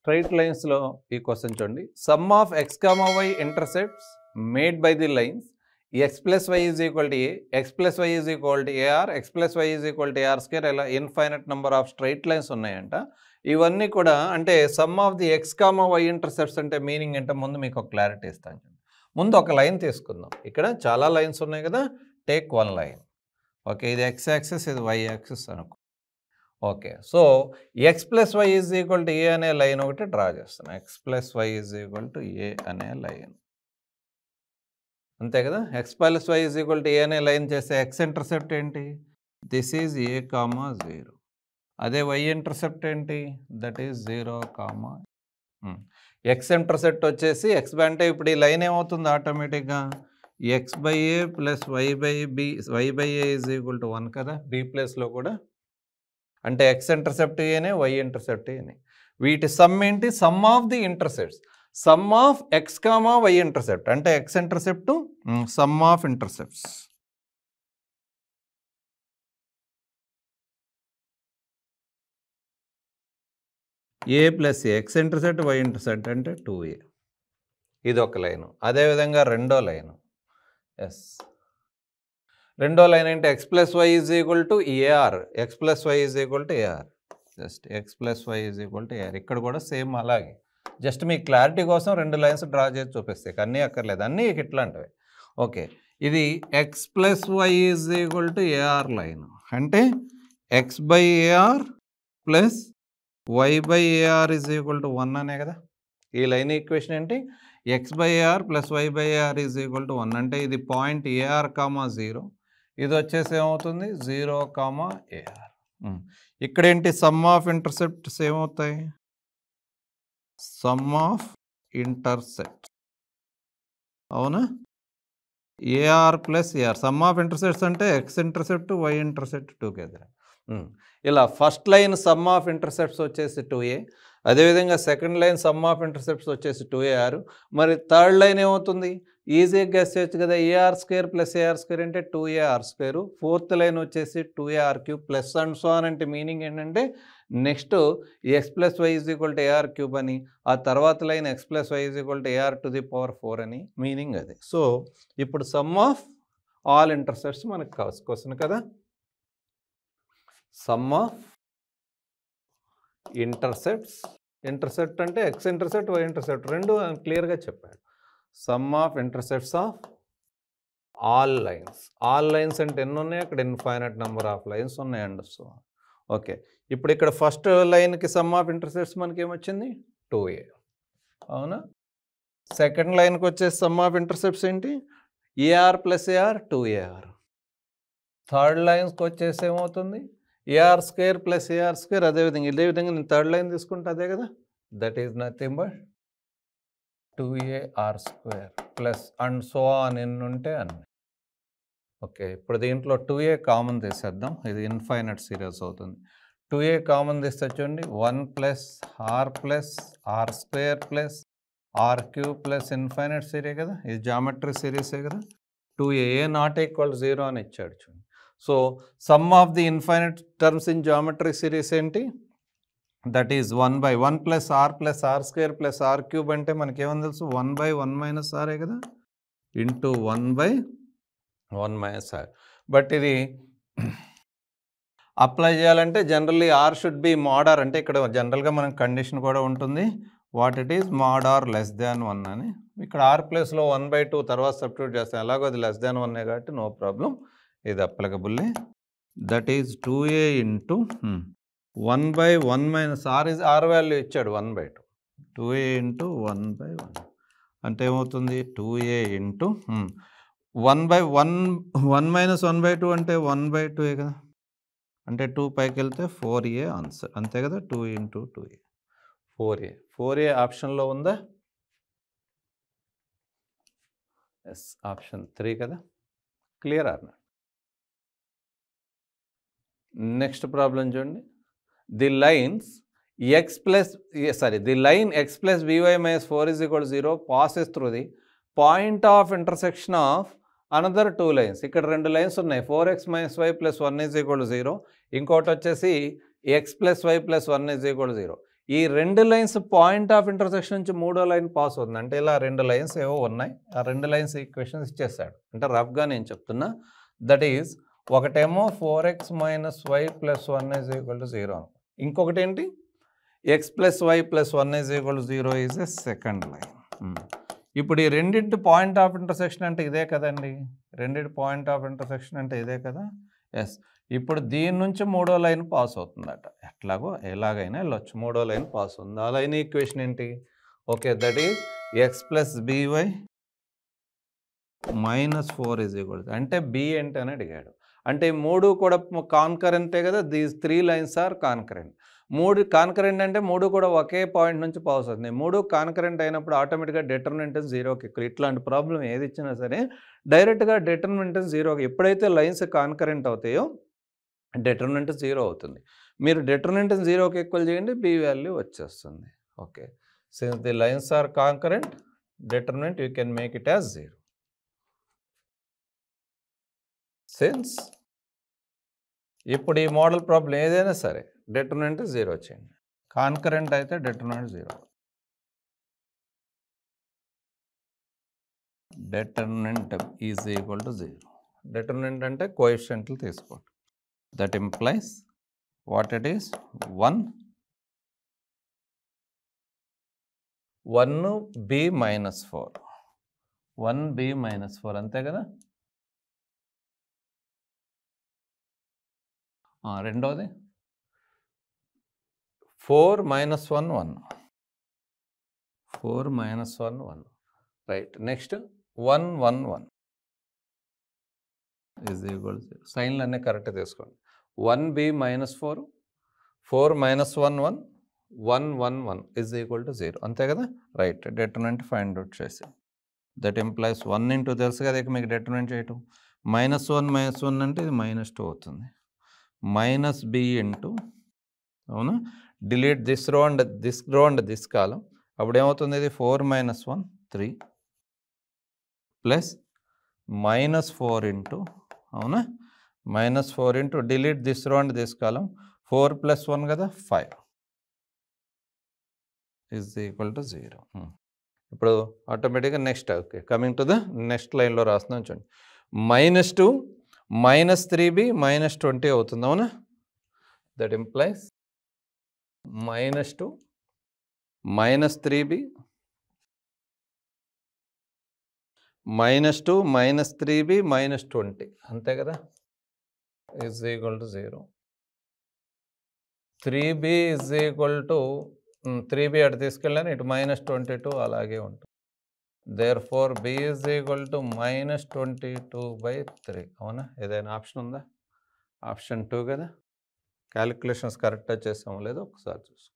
Straight లైన్స్లో ఈ question చూడండి. Sum of X comma Y intercepts made by the lines X plus why is equal to A, X plus why is equal to AR, X plus why is equal to AR square, ఇలా infinite number of straight lines ఉన్నాయంట. ఇవన్నీ కూడా అంటే sum of the X comma Y intercepts అంటే meaning అంటే ముందు మీకు ఒక క్లారిటీ ఇస్తాను. ముందు ఒక లైన్ తీసుకుందాం. ఇక్కడ చాలా లైన్స్ ఉన్నాయి కదా, టేక్ వన్ లైన్. ఓకే, ఇది ఎక్స్ యాక్సిస్, ఇది వై యాక్సిస్ అనుకో. Okay, so X plus why is equal to A అనే లైన్ ఒకటి డ్రా చేస్తాను. X plus why is equal to A అనే లైన్, అంతే కదా. X plus why is equal to A అనే లైన్ చేస్తే ఎక్స్ ఇంటర్సెప్ట్ ఏంటి? This is A comma 0. అదే వై ఇంటర్సెప్ట్ ఏంటి? That is 0 comma. X intercept వచ్చేసి ఎక్స్ అంటే ఇప్పుడు ఈ లైన్ ఏమవుతుంది ఆటోమేటిక్గా X by A plus Y by B, Y by A is equal to 1 కదా. బి ప్లేస్లో కూడా అంటే ఎక్స్ ఇంటర్సెప్ట్ ఏనే, వై ఇంటర్సెప్ట్ ఏనే. వీటి సమ్ ఏంటి? Sum of the intercepts. Sum of X comma Y intercept అంటే X intercept sum of intercepts. A plus A, X intercept Y intercept అంటే 2a. ఇది ఒక లైను. అదేవిధంగా రెండో లైను. ఎస్, రెండో లైన్ అంటే X plus why is equal to AR, X plus why is equal to AR. Just x plus why is equal to AR. ఇక్కడ కూడా same అలాగే. జస్ట్ మీ క్లారిటీ కోసం రెండు లైన్స్ డ్రా చేసి చూపిస్తాయి, అన్నీ అక్కర్లేదు, అన్నీ ఇట్లాంటివి. ఓకే, ఇది X plus why is equal to AR line అంటే X by AR plus Y by AR is equal to 1 అనే కదా. ఈ లైన్ ఈక్వేషన్ ఏంటి? X by AR plus Y by AR is equal to 1 అంటే ఇది point AR comma 0, ఇది వచ్చేసి ఏమవుతుంది 0 కామా ఏఆర్. ఇక్కడ ఏంటి? సమ్ ఆఫ్ ఇంటర్సెప్ట్స్ ఏమవుతాయి? సమ్ ఆఫ్ ఇంటర్సెప్ట్, అవునా? AR plus AR. Sum of intercepts అంటే X intercept Y intercept together. ఇలా first line sum of intercepts వచ్చేసి 2a, అదేవిధంగా second line sum of intercepts వచ్చేసి 2ar. మరి థర్డ్ లైన్ ఏమవుతుంది? ఈజీగా గెస్ చేయొచ్చు కదా. AR square plus AR square అంటే 2ar స్క్వేర్. ఫోర్త్ లైన్ వచ్చేసి 2ar cube plus and so అని. అంటే మీనింగ్ ఏంటంటే next x plus why is equal to AR cube అని, ఆ తర్వాత line x plus why is equal to AR to the power 4 అని meaning అది. So ఇప్పుడు సమ్ ఆఫ్ ఆల్ ఇంటర్సెప్ట్స్ మనకు కావచ్చు క్వశ్చన్ కదా. సమ్ ఆఫ్ ఇంటర్సెప్ట్స్, ఇంటర్సెప్ట్ అంటే ఎక్స్ ఇంటర్సెప్ట్ వై ఇంటర్సెప్ట్ రెండు క్లియర్గా చెప్పాడు. Some of intercepts of all lines. All lines అంటే ఎన్ని ఉన్నాయి? అక్కడ ఇన్ఫైనట్ నెంబర్ ఆఫ్ లైన్స్ ఉన్నాయండి. సో ఓకే, ఇప్పుడు ఇక్కడ ఫస్ట్ లైన్కి సమ్ ఆఫ్ ఇంటర్సెప్ట్స్ మనకి ఏమొచ్చింది? 2a, అవునా? సెకండ్ లైన్కి వచ్చేసి సమ్ ఆఫ్ ఇంటర్సెప్ట్స్ ఏంటి? AR plus AR 2ar. Third లైన్స్కి వచ్చేసి ఏమవుతుంది? AR square plus AR square. అదేవిధంగా నేను థర్డ్ లైన్ తీసుకుంటే అదే కదా. That is nothing but 2ar square plus and so on ఎన్ని ఉంటే అన్ని. ఓకే, ఇప్పుడు దీంట్లో 2a కామన్ తీసేద్దాం. ఇది ఇన్ఫైనట్ సిరీస్ అవుతుంది. 2a కామన్ తీస్తే చూడండి 1 plus R square plus R cube plus infinite series కదా. ఇది జామెట్రీ సిరీసే కదా. 2a నాట్ ఈక్వల్ 0 అని ఇచ్చాడు చూడండి. So sum of the infinite terms in geometry series ఏంటి? That is 1/1 plus R square plus R cube అంటే మనకేమని తెలుసు? 1/1 మైనస్ ఆరే కదా, ఇంటూ 1/1 మైనస్ ఆర్. బట్ ఇది అప్లై చేయాలంటే generally R should be mod R. అంటే ఇక్కడ జనరల్గా మనకు కండిషన్ కూడా ఉంటుంది, what it is mod R less than 1 అని. ఇక్కడ ఆర్ ప్లేస్లో 1/2 తర్వాత సబ్స్టిట్యూట్ చేస్తాం, ఎలాగో అది లెస్ దాన్ 1 కాబట్టి నో ప్రాబ్లం, ఇది applicable. That is 2a into 1/1 minus R is R value ఇచ్చాడు 1/2. 2a ఇంటూ 1/1 అంటే ఏమవుతుంది? 2a ఇంటూ 1/1 మైనస్ 1/2 అంటే 1/2 కదా. అంటే 2 పైకి వెళ్తే 4a ఆన్సర్, అంతే కదా. 2 ఇంటూ 2a 4a ఆప్షన్లో ఉందా? ఎస్, ఆప్షన్ 3 కదా. Clear or not? Next problem చూడండి. The lines the line x plus by minus 4 is equal to 0 passes through the point of intersection of another two lines. ఇక్కడ రెండు lines ఉన్నాయి, 4x minus y plus 1 is equal to 0, ఇంకోటి వచ్చేసి x plus y plus 1 is equal to 0. ఈ 2 lines point of intersection నుంచి మూడో line pass అవుతుంది. అంటే ఇలా 2 లైన్స్ ఏవో ఉన్నాయి. ఆ 2 లైన్స్ ఈక్వేషన్స్ ఇచ్చేసాడు. అంటే రఫ్‌గా నేను చెప్తున్నా. దట్ ఈజ్ ఒకటేమో 4x - y + 1 = 0. ఇంకొకటేంటి? x + y + 1 = 0 is a second line. ఇప్పుడు ఈ రెండింటి పాయింట్ ఆఫ్ ఇంటర్సెక్షన్ అంటే ఇదే కదండి. రెండింటి పాయింట్ ఆఫ్ ఇంటర్సెక్షన్ అంటే ఇదే కదా. ఎస్. ఇప్పుడు దీని నుంచి మూడో లైన్ పాస్ అవుతుందట. ఎలాగైనా వెళ్ళొచ్చు. మూడో లైన్ పాస్ అవుతుంది. ఆ లైన్ ఈక్వేషన్ ఏంటి? Okay, that is x + by - 4 = అంటే b ఏంటి అని అడిగాడు. అంటే ఈ మూడు కూడా కాన్కరెంటే కదా. These 3 lines are concurrent. 3 concurrent అంటే 3 కూడా ఒకే పాయింట్ నుంచి పాస్ అవుతుంది. 3 కాన్కరెంట్ అయినప్పుడు ఆటోమేటిక్‌గా డిటర్మినెంట్ 0కి ఎక్కువ. ఇట్లాంటి ప్రాబ్లం ఏది ఇచ్చినా సరే డైరెక్ట్‌గా డిటర్మినెంట్ 0కి ఎప్పుడైతే లైన్స్ కాన్కరెంట్ అవుతాయో డిటర్మినెంట్ 0 అవుతుంది. మీరు డిటర్మినెంట్ 0కి ఈక్వల్ చేయండి, b వాల్యూ వచ్చేస్తుంది. Okay, since the lines are concurrent, determinant you can make it as 0. Since ఇప్పుడు ఈ మోడల్ ప్రాబ్లం ఏదైనా సరే డిటర్మినెంట్ 0 చేయండి. కాన్కరెంట్ అయితే determinant 0. Determinant is equal to 0. Determinant అంటే కోఎఫిషియంట్లు తీసుకోండి. That implies what it is 1 1b - 4. 1b - 4 అంతే కదా. రెండోది 4 - 1 1. 4 - 1 1. Right. Next 1 1 1 is equal to 0. సైన్లు అన్నీ కరెక్ట్ తీసుకోండి. 1b - 4 4 - 1 1 1 1 1 ఈజ్ ఈక్వల్ టు 0 అంతే కదా. రైట్. డిటర్మినెంట్ ఫైండ్ అవుట్ చేసి దట్ ఇంప్లైస్ 1 ఇంటూ తెలుసు కదా ఇక మీకు డిటర్మినెంట్ చేయటం. -1 - 1 అంటే ఇది -2 అవుతుంది. -b ఇంటూ, అవునా, delete this row and this column. అప్పుడు ఏమవుతుంది? ఇది 4 - 1 3 ప్లస్ -4 ఇంటూ, అవునా, -4 into delete this row and this కాలం 4 + 1 కదా 5 ఈజ్ ఈక్వల్ టు 0. ఇప్పుడు ఆటోమేటిక్గా next okay coming to the next లైన్లో రాస్తున్నాం చూడండి. -2 -3b -20 అవుతుంది. అవునా, దట్ ఇంప్లైస్ -2 -3b -2 -3b -20 అంతే కదా is equal to 0. 3b is equal to 3b అటు తీసుకెళ్ళాను, ఇటు -22 అలాగే ఉంటుంది. Therefore b is equal to -22/3. అవునా, ఏదైనా ఆప్షన్ ఉందా? ఆప్షన్ 2 కదా. క్యాలిక్యులేషన్స్ కరెక్ట్గా చేసామో లేదో ఒకసారి చూసుకో.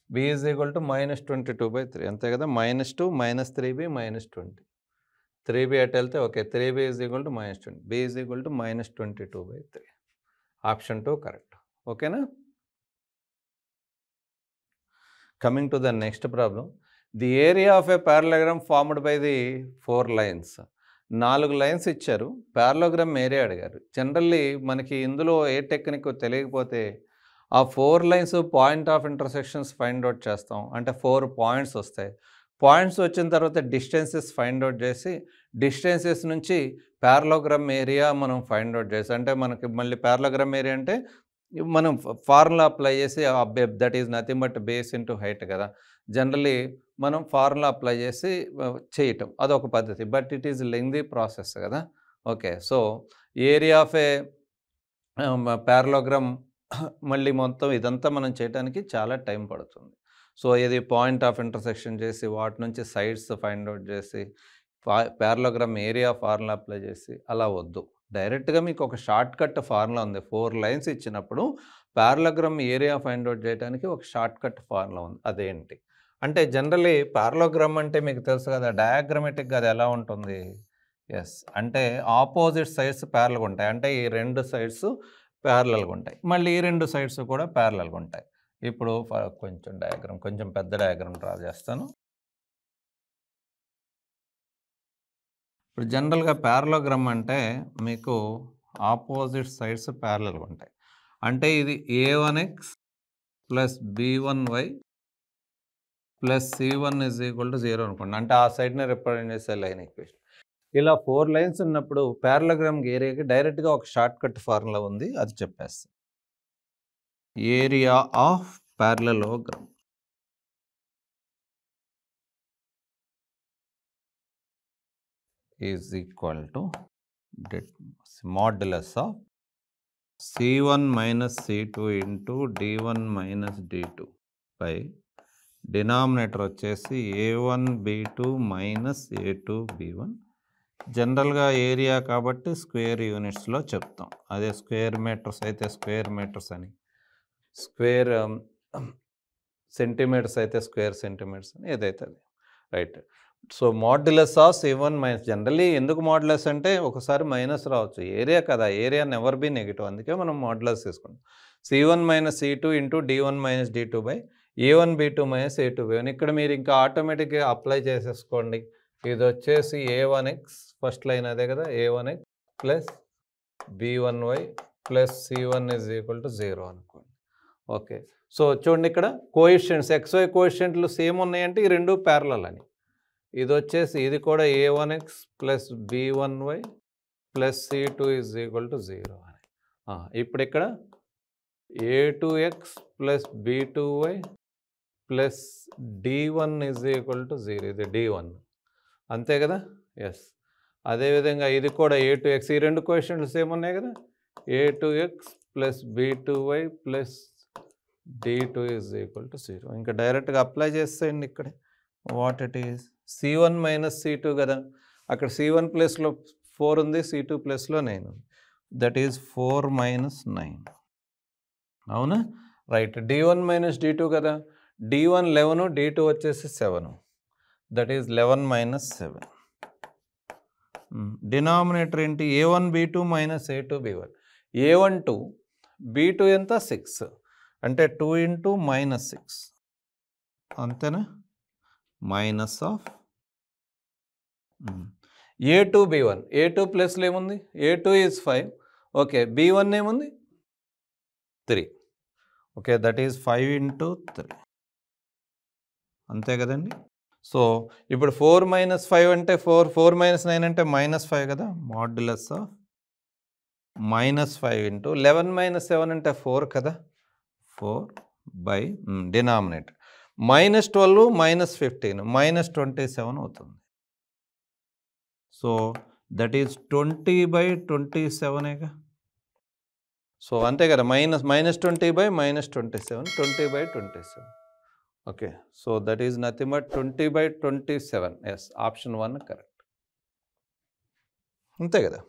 b ఈజ్ ఈక్వల్ టు -22/3 అంతే కదా. -2 -3b -20. 3b అటు వెళ్తే okay 3b is equal to -20. b is equal to -22/3. Option 2 correct. ఓకేనా. Coming to the next problem. The area of a parallelogram formed by the 4 lines. 4 lines ఇచ్చారు, parallelogram area అడిగారు. Generally మనకి ఇందులో ఏ technique తెలియకపోతే ఆ 4 lines point of intersections find out చేస్తాం. అంటే 4 పాయింట్స్ వస్తాయి. పాయింట్స్ వచ్చిన తర్వాత డిస్టెన్సెస్ ఫైండ్ అవుట్ చేసి డిస్టెన్సెస్ నుంచి పారలోగ్రామ్ ఏరియా మనం ఫైండ్ అవుట్ చేసి, అంటే మనకి మళ్ళీ పారలోగ్రామ్ ఏరియా అంటే మనం ఫార్ములా అప్లై చేసి that is nothing but base into height కదా. జనరల్లీ మనం ఫార్ములా అప్లై చేసి చేయటం అదొక పద్ధతి. But it is lengthy process కదా. Okay, so area of a parallelogram మళ్ళీ మొత్తం ఇదంతా మనం చేయడానికి చాలా టైం పడుతుంది. సో ఇది పాయింట్ ఆఫ్ ఇంటర్సెక్షన్ చేసి వాటి నుంచి సైడ్స్ ఫైండ్ అవుట్ చేసి పారలోగ్రామ్ ఏరియా ఫార్ములా అప్లై చేసి అలా వద్దు. డైరెక్ట్గా మీకు ఒక షార్ట్ కట్ ఫార్ములా ఉంది. 4 లైన్స్ ఇచ్చినప్పుడు పారలోగ్రామ్ ఏరియా ఫైండ్ అవుట్ చేయడానికి ఒక షార్ట్ కట్ ఫార్ములా ఉంది. అదేంటి అంటే జనరల్లీ పారలోగ్రామ్ అంటే మీకు తెలుసు కదా, డయాగ్రమెటిక్గా అది ఎలా ఉంటుంది. ఎస్, అంటే ఆపోజిట్ సైడ్స్ ప్యారలల్గా ఉంటాయి. అంటే ఈ 2 సైడ్స్ ప్యారలల్గా ఉంటాయి, మళ్ళీ ఈ 2 సైడ్స్ కూడా ప్యారలల్గా ఉంటాయి. ఇప్పుడు కొంచెం పెద్ద డయాగ్రామ్ డ్రా చేస్తాను. ఇప్పుడు జనరల్గా పారలోగ్రామ్ అంటే మీకు ఆపోజిట్ సైడ్స్ ప్యారలల్గా ఉంటాయి. అంటే ఇది A1x plus b1y plus c1 is equal to 0 అనుకోండి. అంటే ఆ సైడ్ని రిప్రజెంట్ చేసే లైన్ ఈక్వేషన్. ఇలా 4 లైన్స్ ఉన్నప్పుడు పారలగ్రామ్ ఏరియాకి డైరెక్ట్గా ఒక షార్ట్ కట్ ఫార్ములా ఉంది, అది చెప్పేస్తాం. Area of parallelogram is equal to modulus of c1 minus c2 into d1 minus d2 by denominator వచ్చేసి a1 b2 minus a2 b1. జనరల్గా ఏరియా కాబట్టి స్క్వేర్ యూనిట్స్లో చెప్తాం. అదే స్క్వేర్ మీటర్స్ అయితే స్క్వేర్ మీటర్స్ అని, స్క్వేర్ సెంటీమీటర్స్ అయితే స్క్వేర్ సెంటీమీటర్స్ అని, ఏదైతే అది right. So modulus of c1 minus, generally ఎందుకు మాడ్యులస్ అంటే ఒకసారి మైనస్ రావచ్చు, ఏరియా కదా, ఏరియా నెవర్ బీ నెగిటివ్, అందుకే మనం మాడ్యులస్ తీసుకుంటాం. c1 minus c2 into d1 minus d2 by a1 b2 minus a2 b1. ఇక్కడ మీరు ఇంకా ఆటోమేటిక్గా అప్లై చేసేసుకోండి. ఇది వచ్చేసి a1x, ఫస్ట్ లైన్ అదే కదా, a1x plus b1y plus c1 is equal to 0 అనుకోండి. ఓకే, సో చూడండి ఇక్కడ కోఎఫిషియెంట్స్ xy కోఎఫిషియెంట్లు సేమ్ ఉన్నాయంటే ఈ రెండు ప్యారలల్ అని. ఇది వచ్చేసి ఇది కూడా a1x plus b1y plus c2 is equal to 0 అని. ఇప్పుడు ఇక్కడ a2x plus b2y plus d1 is equal to 0, ఇది d1 అంతే కదా. ఎస్, అదేవిధంగా ఇది కూడా a2x, ఈ రెండు కోఎఫిషియెంట్లు సేమ్ ఉన్నాయి కదా, a2x plus b2y plus d2 is equal to 0. ఇంకా డైరెక్ట్గా అప్లై చేసేయండి. ఇక్కడ what it is c1 minus c2 కదా, అక్కడ c1 ప్లస్లో 4 ఉంది, c2 ప్లస్లో 9 ఉంది, దట్ ఈజ్ 4 మైనస్ 9. అవునా, రైట్. d1 మైనస్ d2 కదా, d1 11, d2 వచ్చేసి 7, దట్ ఈజ్ 11 మైనస్ 7. డినామినేటర్ ఏంటి, a1 b2 minus a2 b1. a1 2, b2 ఎంత 6, అంటే 2 ఇంటూ మైనస్ 6 అంతేనా, minus of a2 b1. a2 ప్లస్లో ఏముంది, a2 ఈజ్ 5, ఓకే, b1 ఏముంది 3, ఓకే, దట్ ఈజ్ 5 ఇంటూ 3 అంతే కదండి. సో ఇప్పుడు 4 మైనస్ 5 అంటే 4 మైనస్ 9 అంటే మైనస్ 5 కదా, modulus of minus 5 into 11 minus 7 అంటే 4 కదా, 4 by denominator minus 12 minus 15 minus 27 అవుతుంది. సో దట్ ఈజ్ 20 బై 27ఏగా. సో అంతే కదా, minus 20 by minus 27, 20 by 27. Okay, so that is nothing but 20 by 27. Yes, option 1 correct, అంతే కదా.